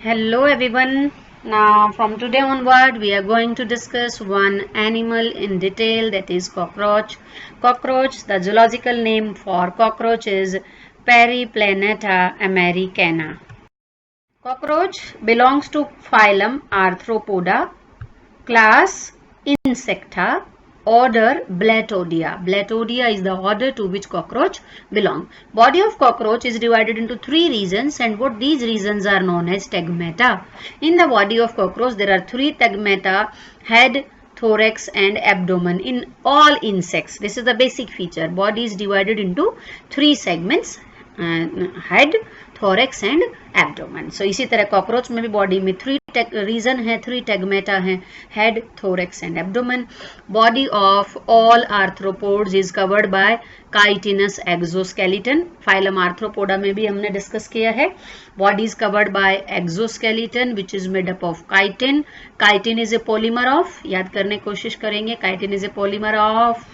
Hello everyone. Now from today onward we are going to discuss one animal in detail, that is cockroach. Cockroach, the zoological name for cockroach is Periplaneta americana. Cockroach belongs to phylum Arthropoda, class Insecta, order Blatodia. Blatodia is the order to which cockroach belong. Body of cockroach is divided into three regions, and what these regions are known as tegmata. In the body of cockroach there are three tegmata: head, thorax and abdomen in all insects. This is the basic feature. Body is divided into three segments: head, thorax and abdomen. So इसी तरह cockroach में भी body में three region है, three tagmata है: head, thorax and abdomen. Body of all arthropods is covered by chitinous exoskeleton. Phylum Arthropoda में भी हमने डिस्कस किया है. Body is covered by exoskeleton which is made up of chitin. Chitin is a polymer of, याद करने की कोशिश करेंगे, chitin is a polymer of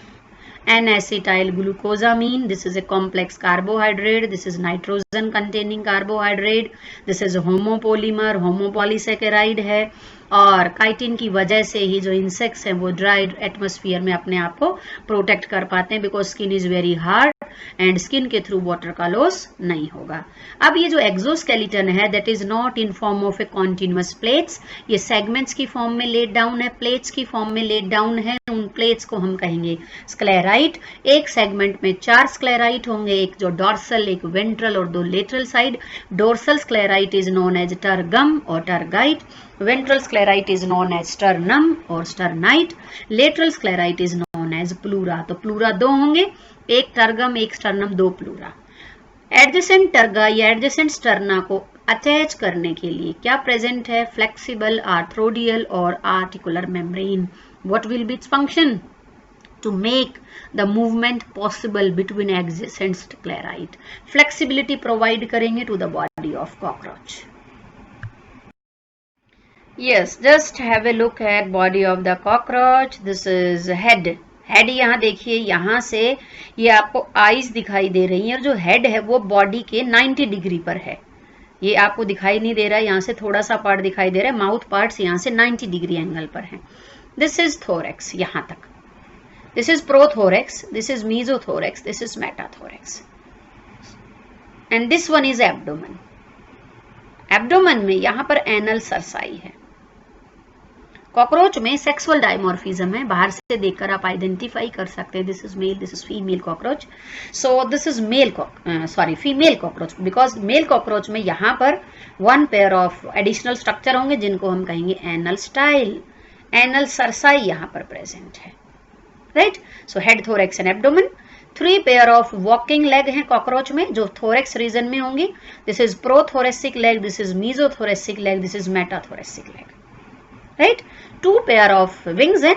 N-acetyl glucosamine. This is a complex carbohydrate. This is nitrogen containing carbohydrate. This is homopolymer, homopolysaccharide है. और chitin की वजह से ही जो इंसेक्ट्स हैं वो ड्राई एटमॉस्फेयर में अपने आप को प्रोटेक्ट कर पाते हैं, because skin is very hard and skin के थ्रू वाटर का लॉस नहीं होगा. अब ये जो एक्सोस्केलेटन है that is not in form of A continuous plates. ये सेगमेंट्स की फॉर्म में लेट डाउन है, प्लेट्स की फॉर्म में लेट डाउन है. उन प्लेट्स को हम कहेंगे स्क्लेराइट. एक सेगमेंट में 4 स्क्लेराइट होंगे, एक जो डॉर्सल, एक वेंट्रल और 2 lateral side. Dorsal sclerite is known as tergum और tergite. Ventral sclerite is known as sternum और sternite. Lateral sclerite is known as pleura. तो pleura 2 होंगे, एक टर्गम, एक sternum, 2 pleura. Adjacent टर्गा या adjacent sterna को अटैच करने के लिए क्या प्रेजेंट है? फ्लेक्सिबल आर्थ्रोडियल और articular membrane. What will be its function? To make the movement possible between adjacent sclerite. Flexibility provide करेंगे to the body of cockroach. Yes, just have a look at body of the cockroach. This is head. Head यहाँ देखिए, यहाँ से ये आपको eyes दिखाई दे रही हैं और जो हेड है वो बॉडी के 90 डिग्री पर है. ये आपको दिखाई नहीं दे रहा है, यहाँ से थोड़ा सा पार्ट दिखाई दे रहा है. माउथ पार्ट्स यहाँ से 90 डिग्री एंगल पर है. दिस इज थोरेक्स यहाँ तक. This is prothorax, this is mesothorax, this is metathorax and this one is abdomen. Abdomen में यहाँ पर एनल सरसाई है. कॉकरोच में सेक्सुअल डायमॉर्फिज्म है, बाहर से देखकर आप आइडेंटिफाई कर सकते हैं. This is male, this is female cockroach. So this is female cockroach, because male cockroach में यहाँ पर 1 पेयर ऑफ एडिशनल स्ट्रक्चर होंगे जिनको हम कहेंगे एनल स्टाइल. एनल सरसाई यहाँ पर प्रेजेंट है, right. So head, thorax and abdomen. 3 pair of walking leg हैं कॉकरोच में जो थोरेक्स रीजन में होंगी. This is prothoracic leg, this is mesothoracic leg, this is metathoracic leg, right. 2 pair of wings हैं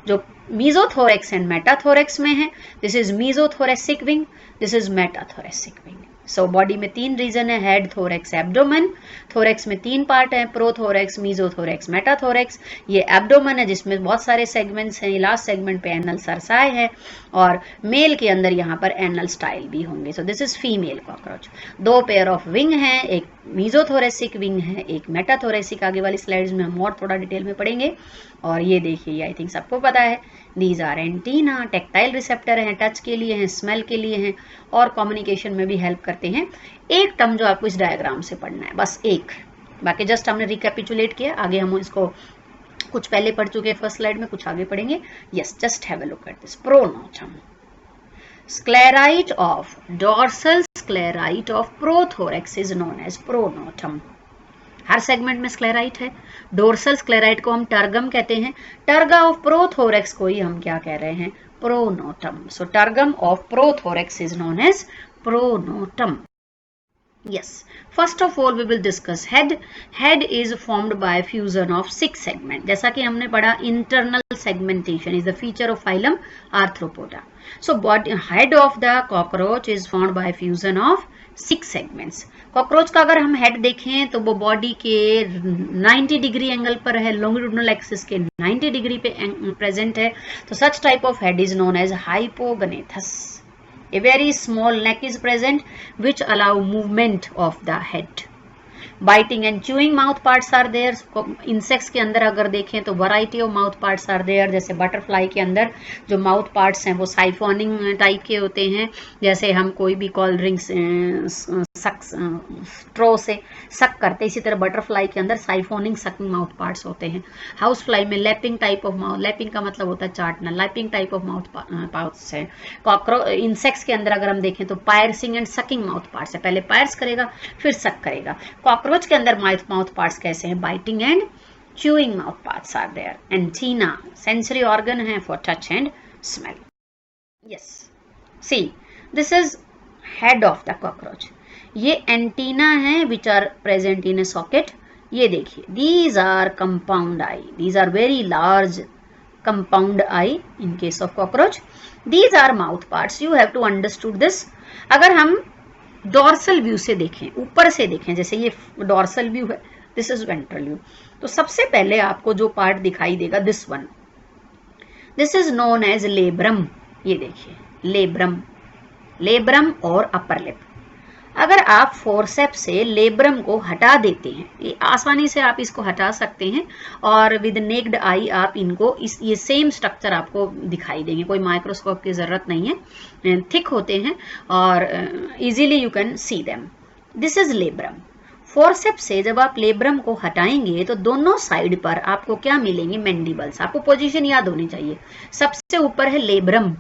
जो मीजोथोरेक्स एंड मेटाथोरेक्स में है. This is mesothoracic wing, this is metathoracic wing. So body में 3 reason है: head, thorax, abdomen. Thorax में 3 part हैं: prothorax, mesothorax, metathorax. ये abdomen है जिसमें बहुत सारे सेगमेंट्स हैं. लास्ट सेगमेंट पे एनल सरसाई है और मेल के अंदर यहाँ पर एनल स्टाइल भी होंगे. सो this is female cockroach. 2 pair of wing हैं, एक मीजोथोरेसिक विंग है, एक मेटाथोरेसिक. आगे वाली स्लाइड्स में हम और थोड़ा डिटेल में पढ़ेंगे. और ये देखिए, आई थिंक सबको पता है, these are antenna. Tactile receptor हैं, टच के लिए हैं, स्मेल के लिए हैं और कम्युनिकेशन में भी हेल्प करते हैं. एक टर्म जो आपको इस डायग्राम से पढ़ना है, बस एक. बाकी जस्ट हमने रिकैपिचुलेट किया. आगे हम इसको कुछ पहले पढ़ चुके हैं फर्स्ट स्लाइड में, कुछ आगे पढ़ेंगे. Yes, just have a look at this. Pronotum. Sclerite of dorsal sclerite of prothorax is known as pronotum. हर सेगमेंट में स्क्लेराइट है. डोर्सल स्क्लेराइट को हम टर्गम कहते हैं. टर्गा ऑफ प्रोथोरेक्स को ही हम क्या कह रहे हैं? Pronotum. So tergum of prothorax is known as pronotum. Yes, first of all we will discuss head. Head is formed by fusion of 6 segments. जैसा कि हमने पढ़ा, internal segmentation is the feature of phylum Arthropoda. So head of the cockroach is formed by fusion of 6 segments. Cockroach का अगर हम head देखें तो वो बॉडी के 90 डिग्री एंगल पर है, लॉन्गिट्यूडिनल एक्सिस के 90 डिग्री पे प्रेजेंट है. तो such type of head is known as hypognathous. A very small neck is present which allow movement of the head. Biting and chewing mouth parts are there. Insects के अंदर अगर देखें तो variety of mouth parts are there, जैसे butterfly के अंदर जो mouth parts हैं वो साइफोनिंग टाइप के होते हैं, जैसे हम कोई भी कोल्ड ड्रिंक्स स्ट्रो से सक करते, इसी तरह बटरफ्लाई के अंदर साइफोनिंग सकिंग माउथ पार्ट्स होते हैं। हाउस फ्लाई में lapping type of mouth, lapping का मतलब होता है चाटना, lapping type of mouth parts है। इंसेक्ट्स के अंदर अगर हम देखें तो piercing and sucking mouth parts है, पहले पायर्स करेगा फिर सक करेगा। कॉकरोच के अंदर माउथ पार्ट्स कैसे हैं? Biting and chewing mouth parts are there. Antenna, sensory organ है for touch and smell. Yes. See, this is head of the cockroach. ये एंटीना है which are present in a socket. ये देखिए, these are compound eye. These are very large compound eye in case of cockroach. These are mouth parts. You have to understood this. अगर हम dorsal view से देखें, ऊपर से देखें, जैसे ये डॉर्सल व्यू है, दिस इज वेंट्रल व्यू, तो सबसे पहले आपको जो पार्ट दिखाई देगा this one, this is known as labrum. ये देखिए लेब्रम, लेब्रम और अपर लिप। अगर आप फोरसेप से लेब्रम को हटा देते हैं, ये आसानी से आप इसको हटा सकते हैं और विद नेक्ड आई आप इनको ये सेम स्ट्रक्चर आपको दिखाई देंगे, कोई माइक्रोस्कोप की जरूरत नहीं है, थिक होते हैं और easily you can see them. This is labrum. Forceps से जब आप लेब्रम को हटाएंगे तो दोनों साइड पर आपको क्या मिलेंगे? मैंडिबल्स। आपको पोजीशन याद होनी चाहिए, सबसे ऊपर है लेब्रम,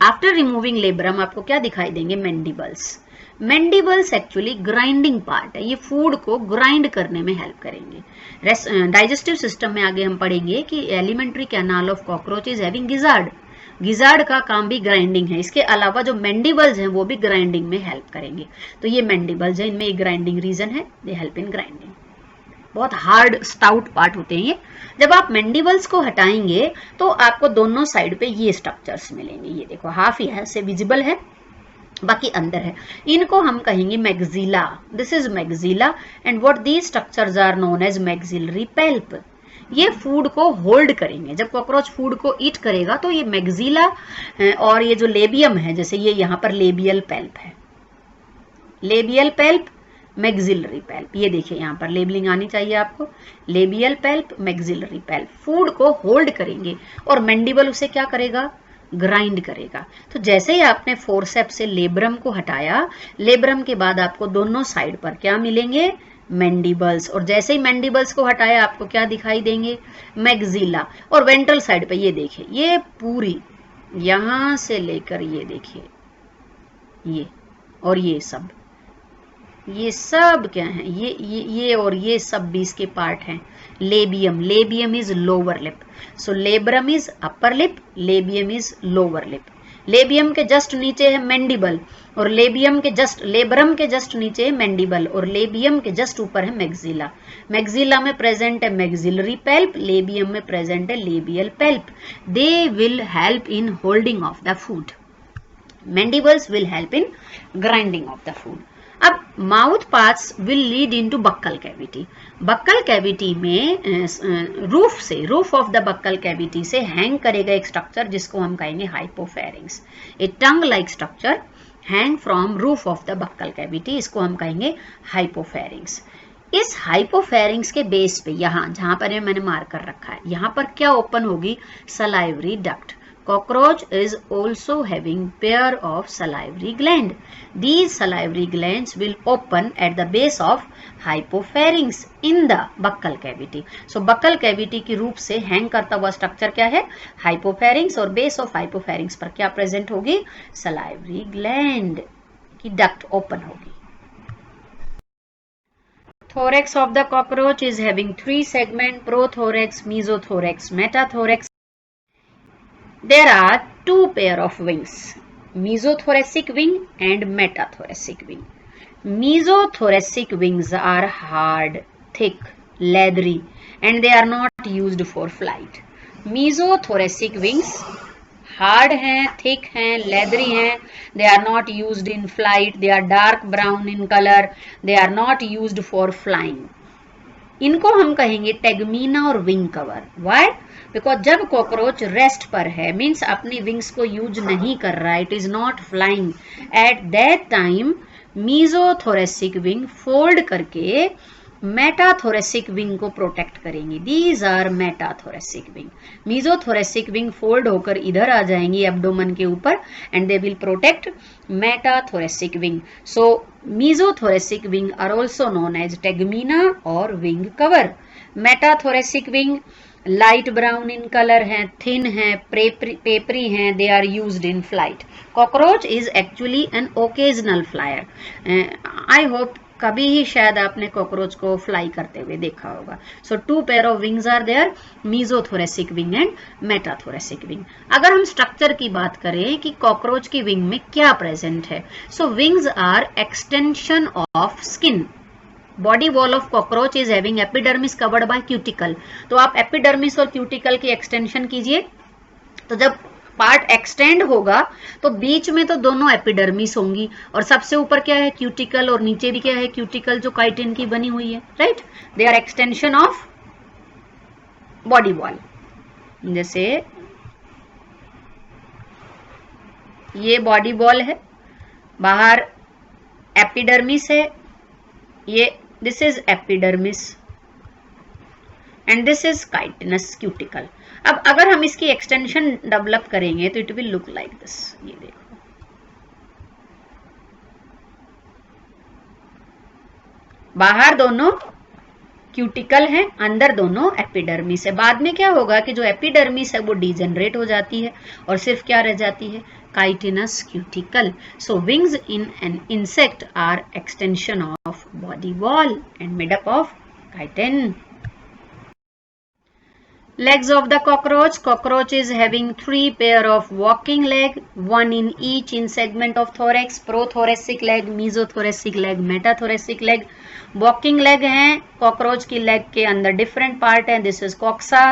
आफ्टर रिमूविंग लेब्रम आपको क्या दिखाई देंगे? Mandibles. Mandibles actually grinding part है, ये फूड को ग्राइंड करने में हेल्प करेंगे। डाइजेस्टिव सिस्टम में आगे हम पढ़ेंगे कि elementary canal of cockroach is having gizzard, gizzard का काम भी ग्राइंडिंग है। इसके अलावा जो मैंडिबल्स हैं वो भी ग्राइंडिंग में हेल्प करेंगे। तो ये मैंडिबल्स है, इनमें ग्राइंडिंग रीजन है, दे हेल्प इन ग्राइंडिंग। बहुत हार्ड स्टाउट पार्ट होते हैं ये। जब आप मैंडिबल्स को हटाएंगे तो आपको दोनों साइड पे ये स्ट्रक्चर्स मिलेंगे। ये देखो हाफ यहाँ से विजिबल है, बाकी अंदर है। इनको हम कहेंगे maxilla. This is maxilla and what these structures are known as maxillary palp. ये फूड को होल्ड करेंगे। जब कॉकरोच फूड को ईट करेगा तो ये मैग्जिला और ये जो लेबियम है, जैसे ये यहाँ पर लेबियल पेल्प है, लेबियल पेल्प, मैग्जिलरी पेल्प। ये देखिए यहाँ पर लेबलिंग आनी चाहिए आपको, लेबियल पेल्प, मैग्जिलरी पेल्प। फूड को होल्ड करेंगे और मैंडिबल उसे क्या करेगा? ग्राइंड करेगा। तो जैसे ही आपने फोरसेप से लेब्रम को हटाया, लेब्रम के बाद आपको दोनों साइड पर क्या मिलेंगे? मैंडिबल्स। और जैसे ही मैंडिबल्स को हटाया आपको क्या दिखाई देंगे? मैग्जिला। और वेंट्रल साइड पे ये देखिए, ये पूरी यहां से लेकर ये देखिए ये और ये सब क्या है? ये और ये सब भी इसके पार्ट हैं। Labium, labium is lower lip, so labrum is upper lip, labium is lower lip. Labium के जस्ट नीचे है मैंडिबल और लेब्रम के जस्ट नीचे है मैंडिबल और लेबियम के जस्ट ऊपर है मैग्जिला। मैग्जिला में प्रेजेंट है मैग्जिलरी पेल्प, लेबियम में प्रेजेंट है labial palp. They will help in holding of the food, mandibles will help in grinding of the food. अब mouth parts will lead into buccal cavity. Buccal cavity में roof of the buccal cavity से hang करेगा एक structure जिसको हम कहेंगे hypopharynx. A tongue like structure hang from roof of the buccal cavity, इसको हम कहेंगे हाइपोफेरिंग्स। इस हाइपोफेरिंग्स के बेस पे यहाँ जहां पर मैंने मार्क कर रखा है, यहाँ पर क्या ओपन होगी? Salivary duct. Cockroach is also having pair of salivary gland. These salivary glands will open at the base of hypopharynx in the buccal cavity. So buccal cavity की रूप से हैंग करता हुआ स्ट्रक्चर क्या है? हाइपोफेरिंग्स। और base of hypopharynx पर क्या प्रेजेंट होगी? सलाइवरी ग्लैंड की डक्ट ओपन होगी। Thorax of the cockroach is having 3 segments: prothorax, mesothorax, metathorax. There are 2 pair of wings, mesothoracic wing and metathoracic wing. Mesothoracic wings are hard, thick, leathery and they are not used for flight. Mesothoracic wings hard हैं, thick हैं, leathery हैं, they are not used in flight, they are dark brown in color, they are not used for flying. इनको हम कहेंगे टेगमीना और wing cover. Y? Because जब cockroach rest पर है, मीन्स अपनी विंग्स को यूज नहीं कर रहा है, it is not flying, at that time mesothoracic wing fold करके मेटाथोरेसिक विंग को प्रोटेक्ट करेंगी। These are metathoracic wing. Mesothoracic wing fold होकर इधर आ जाएंगी एब्डोमेन के ऊपर and they will protect metathoracic wing. So mesothoracic wing are also known as tegmina और wing cover. Metathoracic wing light brown in colour है, thin है, papery हैं, they are used in flight. Cockroach is actually an occasional flyer. I hope कभी ही शायद आपने cockroach को fly करते हुए देखा होगा। So 2 pair of wings are there, mesothoracic wing and metathoracic wing. अगर हम स्ट्रक्चर की बात करें कि कॉकरोच की विंग में क्या प्रेजेंट है, so wings are extension of skin. Body wall of cockroach is having epidermis covered by cuticle. तो आप एपिडर्मिस और क्यूटिकल की एक्सटेंशन कीजिए, तो जब पार्ट एक्सटेंड होगा तो बीच में तो दोनों एपिडर्मिस होंगी और सबसे ऊपर क्या है, क्यूटिकल, और नीचे भी क्या है, क्यूटिकल जो काइटिन की बनी हुई है, right. They are extension of body wall. जैसे ये बॉडी वॉल है, बाहर एपिडर्मिस है, ये this is epidermis and this is chitinous cuticle. अब अगर हम इसकी एक्सटेंशन डेवलप करेंगे तो it will look like this. ये देखो, बाहर दोनों क्यूटिकल है, अंदर दोनों एपिडर्मिस है। बाद में क्या होगा कि जो एपिडर्मिस है वो डिजेनरेट हो जाती है और सिर्फ क्या रह जाती है, chitinous cuticle. So wings in an insect are extension of body wall and made up of chitin. Legs of the cockroach. Cockroach is having 3 pair of walking leg, one in each in segment of thorax, prothoracic leg, mesothoracic leg, metathoracic leg. Walking leg हैं, cockroach की leg के अंदर different part है. This is coxa.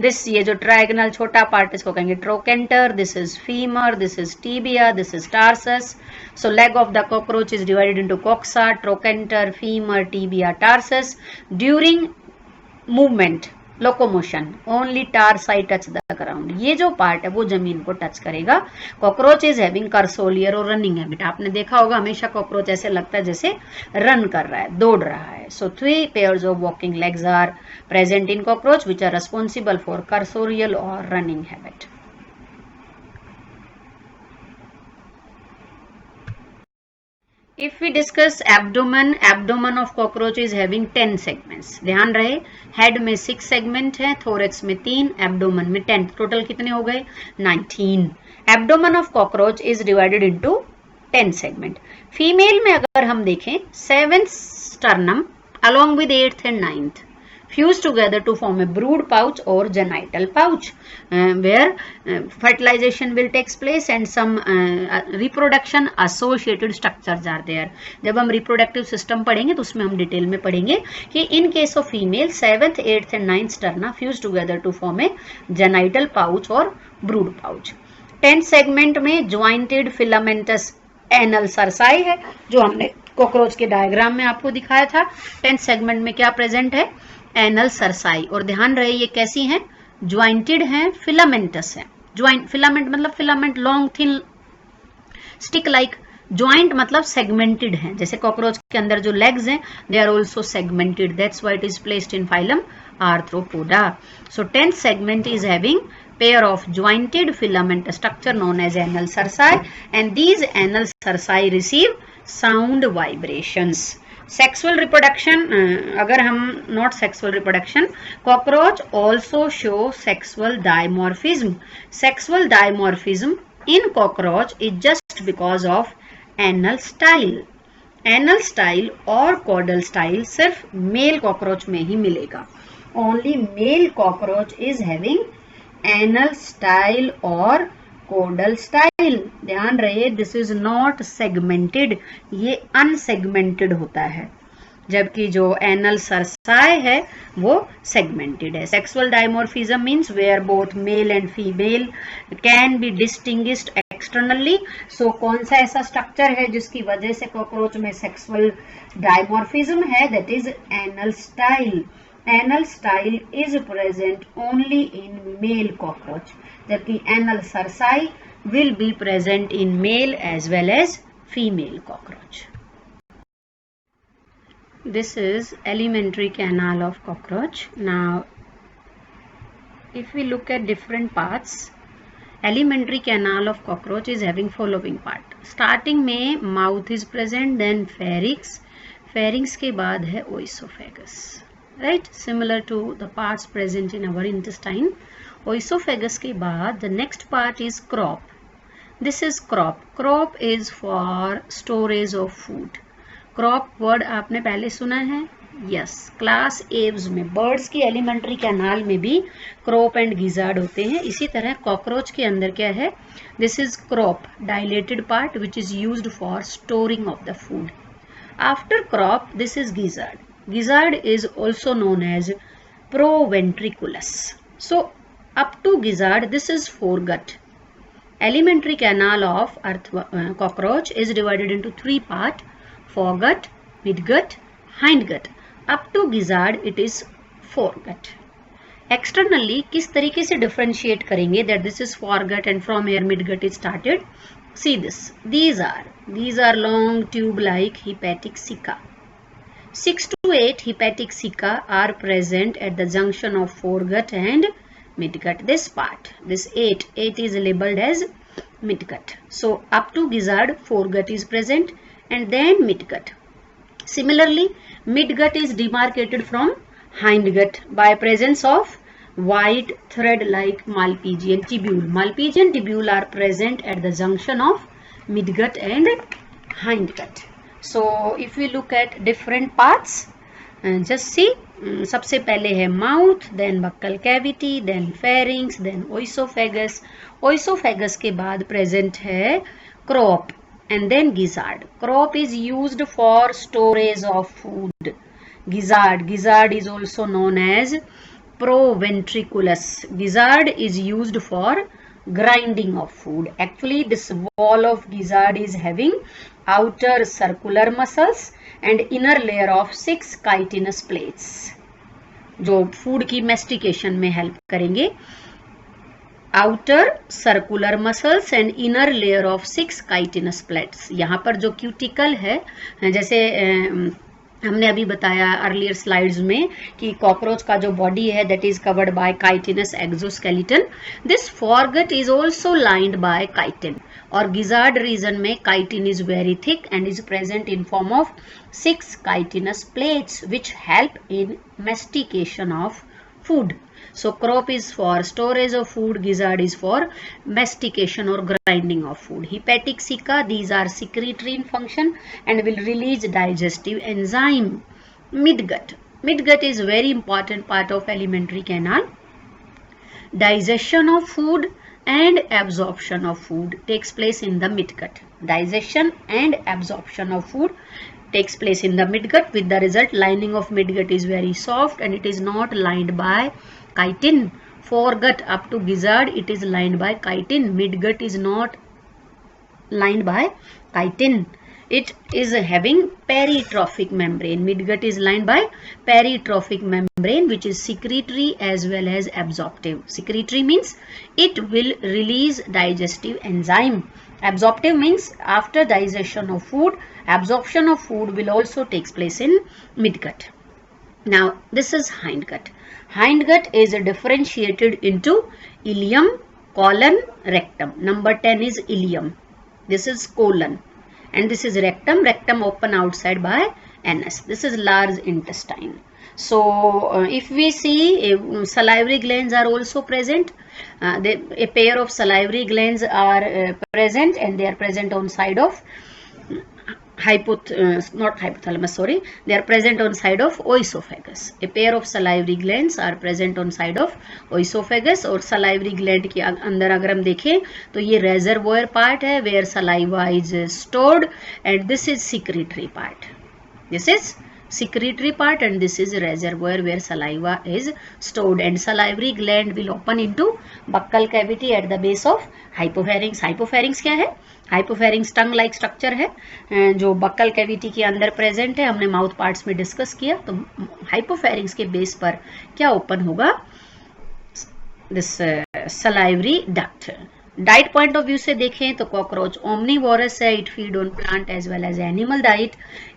This ये जो trigonal छोटा part इसको कहेंगे trochanter. This is femur. This is tibia. This is tarsus. So leg of the cockroach is divided into coxa, trochanter, femur, tibia, tarsus. During movement, locomotion, only tarsi touch the ground. ये जो part है वो जमीन को touch करेगा। Cockroach is having कर्सोलियर और running habit. आपने देखा होगा हमेशा कॉकरोच ऐसे लगता है जैसे रन कर रहा है, दौड़ रहा है। So 3 pairs of walking legs are present in cockroach which are responsible for cursorial और running habit. If we discuss abdomen, abdomen of cockroach is having 10 segments. ध्यान रहे, हेड में 6 सेगमेंट है, थोरेक्स में 3, एब्डोमन में 10, टोटल कितने हो गए, 19। Abdomen of cockroach is divided into 10 segment. Female में अगर हम देखें, 7th sternum along with 8th and 9th fuse together to form a brood pouch or genital pouch where fertilization will takes place and some reproduction associated structures are there. जब हम reproductive system पढ़ेंगे तो उसमें हम detail में पढ़ेंगे कि in case of female 7th, 8th and 9th sterna fuse together to form a genital pouch or brood pouch. 10th segment में jointed filamentous anal cerci है, जो हमने कॉकरोच के डायग्राम में आपको दिखाया था। 10th segment में क्या प्रेजेंट है, एनल सरसाई। और ध्यान रहे ये कैसी हैं, ज्वाइंटेड हैं, फिलामेंटस है। ज्वाइंट, फिलामेंट मतलब filament long thin stick like, joint मतलब सेगमेंटेड है। जैसे कॉकरोच के अंदर जो लेग्स हैं they are also segmented, that's why it is placed in phylum Arthropoda. So 10th segment is having pair of jointed filament structure known as anal cerci and these anal cerci receive sound vibrations. Sexual reproduction, अगर हम not sexual reproduction, cockroach also show sexual dimorphism. Sexual dimorphism in cockroach is just because of anal style. Anal style और caudal style सिर्फ mail cockroach में ही मिलेगा। Only male cockroach is having anal style और कोडल style. ध्यान रहे, this is not segmented, ये unsegmented होता है, जबकि जो एनल सरसाई है वो सेगमेंटेड है। Sexual dimorphism means where both male and female can be distinguished externally. So कौन सा ऐसा स्ट्रक्चर है जिसकी वजह से कॉकरोच में सेक्सुअल डायमॉर्फिज्म है, that is anal style. Anal style is present only in male cockroach, जबकि anal cerci will be present in male as well as female cockroach. This is alimentary canal of cockroach. Now, if we look at different parts, alimentary canal of cockroach is having following part. Starting में mouth is present, then pharynx. Pharynx के बाद है oesophagus. Right? Similar to the parts present in our intestine. Oesophagus के बाद the next part is crop. This is crop. Crop is for storage of food. Crop word आपने पहले सुना है? Yes, class Aves में बर्ड्स की alimentary canal में भी क्रॉप एंड गिजार्ड होते हैं. इसी तरह कॉकरोच के अंदर क्या है? This is crop, dilated part which is used for storing of the food. After crop this is gizzard. Gizzard is also known as proventriculus. So up to gizzard this is foregut. Alimentary canal of cockroach is divided into three parts: foregut, midgut, hindgut. Up to gizzard it is foregut. Externally किस तरीके से differentiate करेंगे that this is foregut and from here midgut is started? See this. These are long tube like hepatic cica. 6 to 8 hepatic cica are present at the junction of foregut and midgut. This part, this 8 is labeled as midgut. So up to gizzard foregut is present and then midgut. Similarly, midgut is demarcated from hindgut by presence of white thread like Malpighian tubule. Malpighian tubule are present at the junction of midgut and hindgut. So if we look at different parts, just see. सबसे पहले है mouth, then buccal cavity, then pharynx, then oesophagus. Oesophagus के बाद present है crop and then gizzard. Crop is used for storage of food. Gizzard is also known as proventriculus. Gizzard is used for grinding of food. Actually this wall of gizzard is having outer circular muscles and inner layer of 6 chitinous plates जो food की mastication में help करेंगे. Outer circular muscles and inner layer of 6 chitinous plates. यहाँ पर जो cuticle है, जैसे हमने अभी बताया अर्लियर स्लाइड्स में कि कॉकरोच का जो बॉडी है that is covered by chitinous exoskeleton. This forgot is also lined by chitin. और गिजार्ड रीजन में chitin is very thick and is present in form of 6 chitinous plates which help in mastication of food. So crop is for storage of food, gizzard is for mastication or grinding of food. Hepatic cica, these are secretory in function and will release digestive enzyme. Midgut is very important part of alimentary canal. Digestion of food and absorption of food takes place in the midgut. Digestion and absorption of food takes place in the midgut, with the result lining of midgut is very soft and it is not lined by chitin. Foregut up to gizzard it is lined by chitin. Midgut is not lined by chitin. It is having peritrophic membrane. Midgut is lined by peritrophic membrane which is secretory as well as absorptive. Secretory means it will release digestive enzyme. Absorptive means after digestion of food, absorption of food will also takes place in midgut. Now this is hindgut. Hindgut is differentiated into ileum, colon, rectum. Number 10 is ileum. This is colon. And this is rectum. Rectum open outside by anus. This is large intestine. So if we see salivary glands are also present. A pair of salivary glands are present and they are present on side of not hypothalamus, sorry, they are present on side of oesophagus. A pair of salivary glands are present on side of oesophagus. और salivary gland के अंदर अगर हम देखें तो ये reservoir part है where saliva is stored and this is secretory part. This is secretory part and this is reservoir where saliva is stored, and salivary gland will open into buccal cavity at the base of hypopharynx. Hypopharynx क्या है? Hypopharynx टंग like structure है जो buccal cavity के अंदर present है. हमने mouth parts में discuss किया. तो हाइपोफेरिंग्स के बेस पर क्या ओपन होगा? This salivary duct. Diet point of view से देखें तो कॉकरोच ओमनीवोरस है, it feed on plant as well as animal diet.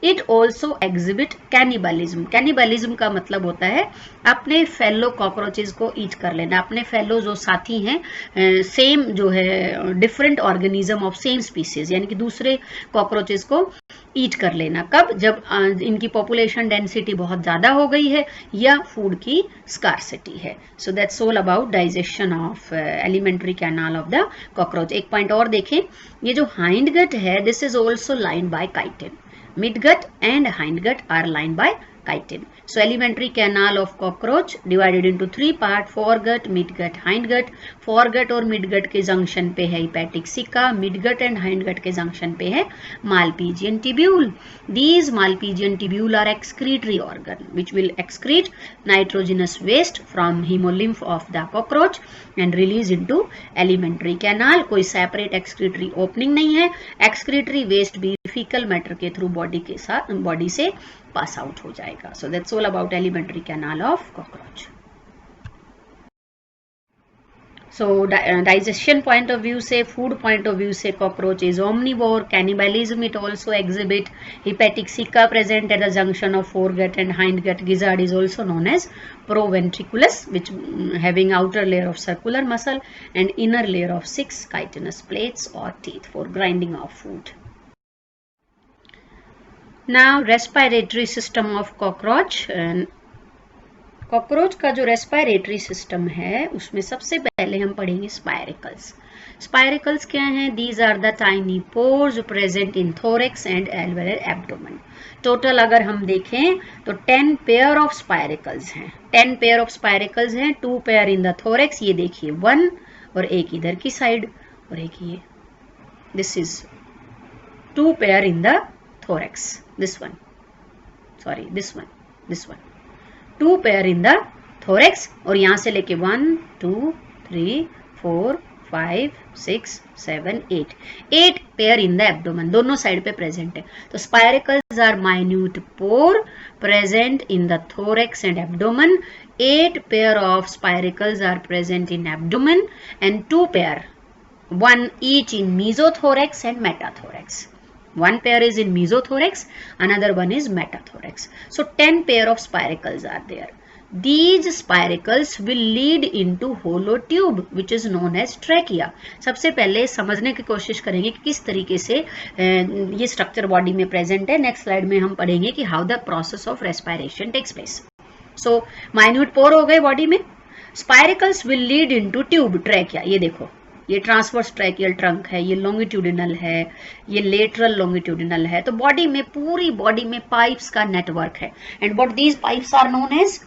It also exhibit cannibalism. Cannibalism का मतलब होता है अपने फेलो कॉकरोचेस को ईट कर लेना, अपने फेलो जो साथी हैं सेम जो है different organism of same species, यानी कि दूसरे कॉकरोचेस को ईट कर लेना। कब? जब इनकी पॉपुलेशन डेंसिटी बहुत ज्यादा हो गई है या फूड की स्कार्सिटी है। So that's all about digestion of alimentary canal of the cockroach. एक पॉइंट और देखें, ये जो हाइंड गट है this is also lined by chitin. Mid gut and hind gut are lined by chitin. So alimentary canal of cockroach divided into 3 part, foregut, midgut, hindgut. foregut और midgut के junction पे है hepatic cica, midgut and hindgut के junction पे है Malpighian tubule. These Malpighian tubule are excretory organ which will excrete nitrogenous waste from hemolymph of the cockroach and release into alimentary canal. कोई separate excretory opening नहीं है, excretory waste भी fecal matter के through body के साथ body से pass out हो जाएगा. So that's all about alimentary canal of cockroach. So digestion point of view से, food point of view से cockroach is omnivore. Cannibalism it also exhibit. Hepatic cica present at the junction of foregut and hindgut. Gizzard is also known as proventriculus, which having outer layer of circular muscle and inner layer of 6 chitinous plates or teeth for grinding of food. Now respiratory system of cockroach. Cockroach का जो respiratory system है उसमें सबसे पहले हम पढ़ेंगे spiracles. Spiracles क्या हैं? These are the tiny pores present in thorax and abdomen. Total अगर हम देखें तो 10 पेयर ऑफ स्पायरिकल्स हैं. 10 पेयर ऑफ स्पायरिकल्स हैं. 2 पेयर इन द थोरेक्स, ये देखिए 1, और एक इधर की साइड और एक ये. This is 2 pair in the thorax. This one, sorry, this one. 2 pair in the thorax और यहां से लेके 1, 2, 3, 4, 5, 6, 7, 8 pair in the abdomen. दोनों साइड पे प्रेजेंट है. तो spiracles are minute pore present in the thorax and abdomen. 8 pair of spiracles are present in abdomen and 2 pair, 1 each in mesothorax and metathorax. 1 pair is in mesothorax, another one is metathorax. So 10 pair of spiracles are there. These spiracles will lead into hollow tube which is known as trachea. सबसे पहले समझने की कोशिश करेंगे कि किस तरीके से ये स्ट्रक्चर बॉडी में प्रेजेंट है. नेक्स्ट स्लाइड में हम पढ़ेंगे कि how the process of respiration takes place. So minute pore हो गए बॉडी में. Spiracles will lead into tube trachea. ये देखो, ये ट्रांसवर्स ट्रैकियल ट्रंक है, ये लॉन्गिट्यूडिनल है, ये लेटरल लॉन्गिट्यूडिनल है. तो बॉडी में, पूरी बॉडी में पाइप्स का नेटवर्क है. And what these pipes are known as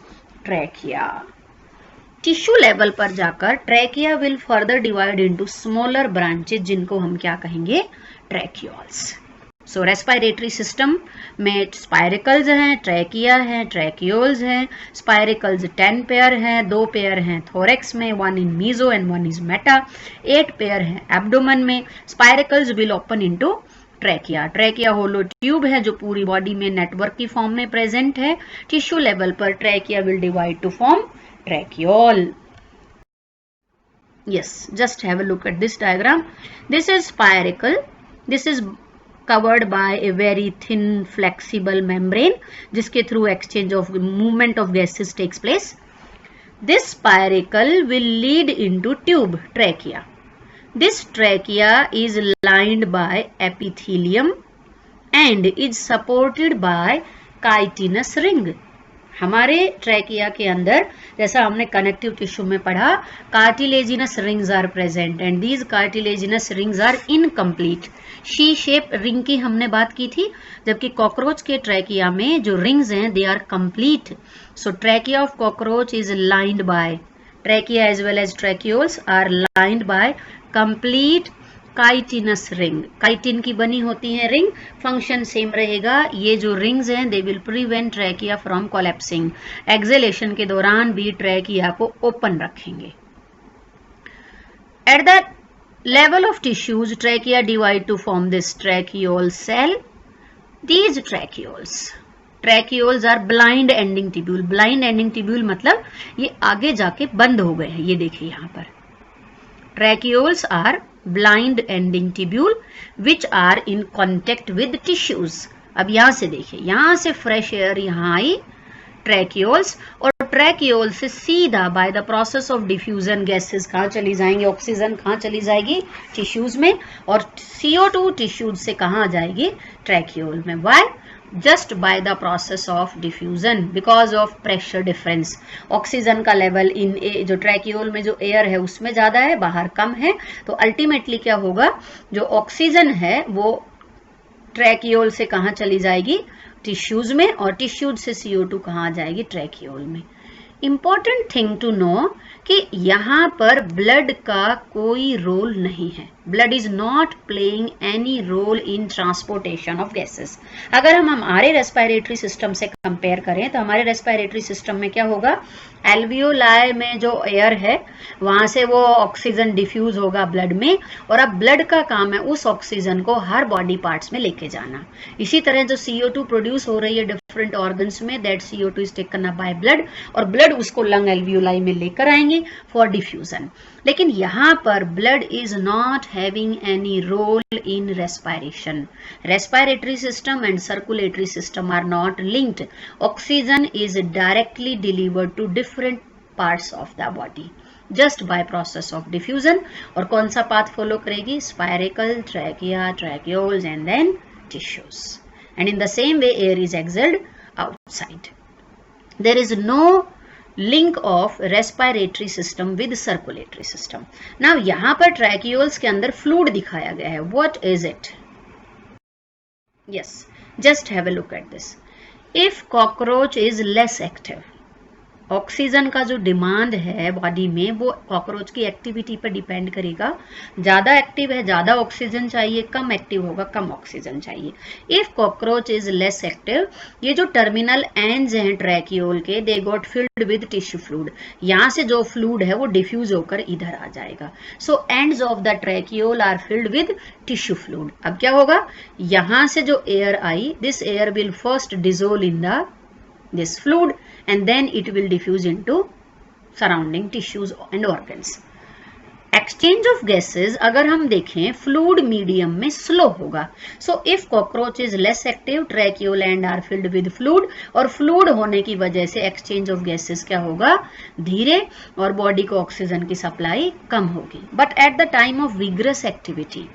trachea. Tissue level पर जाकर trachea will further divide into smaller branches जिनको हम क्या कहेंगे? ट्रैकियोल्स. सो रेस्पिरेटरी सिस्टम में स्पायरिकल्स हैं, ट्रैकिया हैं, ट्रैकियोल्स हैं. स्पायरिकल्स 10 पेयर हैं. 2 पेयर हैं थोरेक्स में, 1 in meso and 1 is meta. 8 pair हैं एब्डोमेन में. Spiracles will open into trachea. Trachea hollow tube है जो पूरी बॉडी में नेटवर्क की फॉर्म में प्रेजेंट है. टिश्यू लेवल पर trachea will divide to form tracheole. Yes, just have a look at this diagram. This is spiracle. This is covered by a very thin flexible membrane जिसके through exchange of movement of gases takes place. This spiracle will lead into tube trachea. This trachea is lined by epithelium and is supported by chitinous ring. हमारे trachea के अंदर, जैसा हमने connective tissue में पढ़ा, cartilaginous rings are present and these cartilaginous rings are incomplete. C shape ring की हमने बात की थी, जबकि कॉकरोच के ट्रैकिया में जो रिंग्स हैं they are complete. So trachea of cockroach is lined by, trachea as well as tracheoles are lined by complete chitinous ring. Chitin की बनी होती है रिंग. फंक्शन सेम रहेगा. ये जो रिंग्स हैं they will prevent trachea from collapsing. Exhalation के दौरान भी ट्रैकिया को ओपन रखेंगे. At the level of tissues, trachea divide to form this tracheal cell. These trachioles are blind ending tubule. blind ending tubule मतलब ये आगे जाके बंद हो गए हैं. ये देखिए यहाँ पर Tracheoles are blind ending tubule which are in contact with tissues. अब यहां से देखिए, यहां से फ्रेश एयर यहां आई ट्रैकियोल्स, और ट्रैकियोल से सीधा bye the process of diffusion gases कहाँ चली जाएंगी, ऑक्सीजन कहाँ चली जाएगी, टिश्यूज में, और CO2 टिश्यूज से कहाँ जाएगी, ट्रैकियोल में. Why? Just by the process of diffusion because of pressure difference. Oxygen का लेवल इन जो ट्रैकियोल में जो एयर है उसमें ज्यादा है, बाहर कम है, तो अल्टीमेटली क्या होगा, जो ऑक्सीजन है वो ट्रैकियोल से कहाँ चली जाएगी, टिश्यूज में, और टिश्यूज से CO2 कहाँ जाएगी, ट्रैकियोल में. इंपॉर्टेंट थिंग टू नो कि यहां पर ब्लड का कोई रोल नहीं है. Blood is not playing any role in transportation of gases. अगर हम हमारे रेस्पिरेटरी सिस्टम से कंपेयर करें तो हमारे रेस्पिरेटरी सिस्टम में क्या होगा, एल्वियोलाई में जो एयर है वहां से वो ऑक्सीजन डिफ्यूज होगा ब्लड में, और अब ब्लड का काम है उस ऑक्सीजन को हर बॉडी पार्ट्स में लेके जाना. इसी तरह जो CO2 प्रोड्यूस हो रही है डिफरेंट ऑर्गन्स में, that CO2 is taken up by blood, और ब्लड उसको लंग एल्वियोलाई में लेकर आएंगे फॉर डिफ्यूजन. लेकिन यहां पर blood is not having any role in respiration. Respiratory system and circulatory system are not linked. Oxygen is directly delivered to different parts of the body just by process of diffusion. और कौन सा path follow करेगी, spiracle, trachea, tracheoles and then tissues. And in the same way air is exhaled outside. There is no link of respiratory system with circulatory system. Now यहां पर tracheoles के अंदर fluid दिखाया गया है. What is it? Yes, just have a look at this. If cockroach is less active, oxygen का जो demand है बॉडी में वो कॉकरोच की एक्टिविटी पर डिपेंड करेगा. ज्यादा एक्टिव है, ज्यादा ऑक्सीजन चाहिए, कम एक्टिव होगा, कम ऑक्सीजन चाहिए. If cockroach is less active, ये जो टर्मिनल एंड्स हैं ट्रैकियोल के, they got field with tissue fluid. यहां से जो फ्लूइड है वो डिफ्यूज होकर इधर आ जाएगा. So ends of the tracheole are filled with tissue fluid. अब क्या होगा, यहां से जो एयर आई, this air will first dissolve in the this fluid and then it will diffuse into surrounding tissues and organs. Exchange of gases अगर हम देखें fluid medium में slow होगा. So if cockroach is less active, tracheal end are filled with fluid, और fluid होने की वजह से exchange of gases क्या होगा, धीरे, और बॉडी को ऑक्सीजन की सप्लाई कम होगी. But at the time of vigorous activity,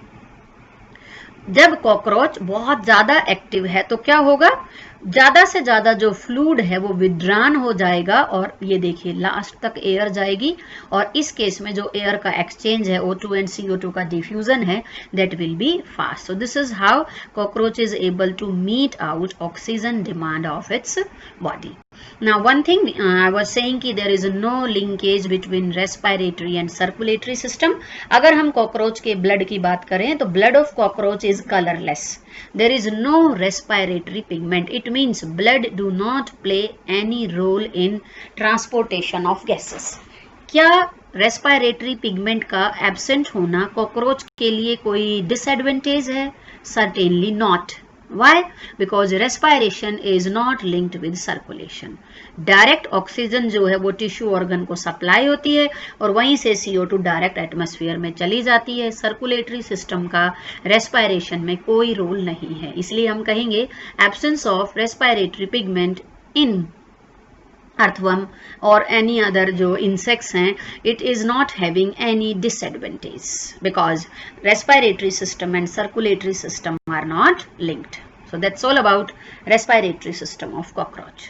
जब कॉकरोच बहुत ज्यादा एक्टिव है तो क्या होगा, ज्यादा से ज्यादा जो फ्लूइड है वो विड्रॉन हो जाएगा, और ये देखिए लास्ट तक एयर जाएगी, और इस केस में जो एयर का एक्सचेंज है O2 एंड CO2 का डिफ्यूजन है, that will be fast. So this is how cockroach is able to meet out oxygen demand of its body. Now one thing I was saying कि there is no linkage between respiratory and circulatory system. अगर हम cockroach के blood की बात करें तो blood of cockroach is colorless. There is no respiratory pigment. It means blood do not play any role in transportation of gases. क्या respiratory pigment का absent होना कॉकरोच के लिए कोई डिसएडवांटेज है? Certainly not. Why? Because respiration is not linked with circulation. Direct oxygen जो है वो टिश्यू ऑर्गन को सप्लाई होती है, और वहीं से CO2 डायरेक्ट एटमॉस्फेयर में चली जाती है. सर्कुलेटरी सिस्टम का रेस्पिरेशन में कोई रोल नहीं है. इसलिए हम कहेंगे absence of respiratory pigment in earthworm or any other जो insects हैं, it is not having any disadvantage because respiratory system and circulatory system are not linked. So that's all about respiratory system of cockroach.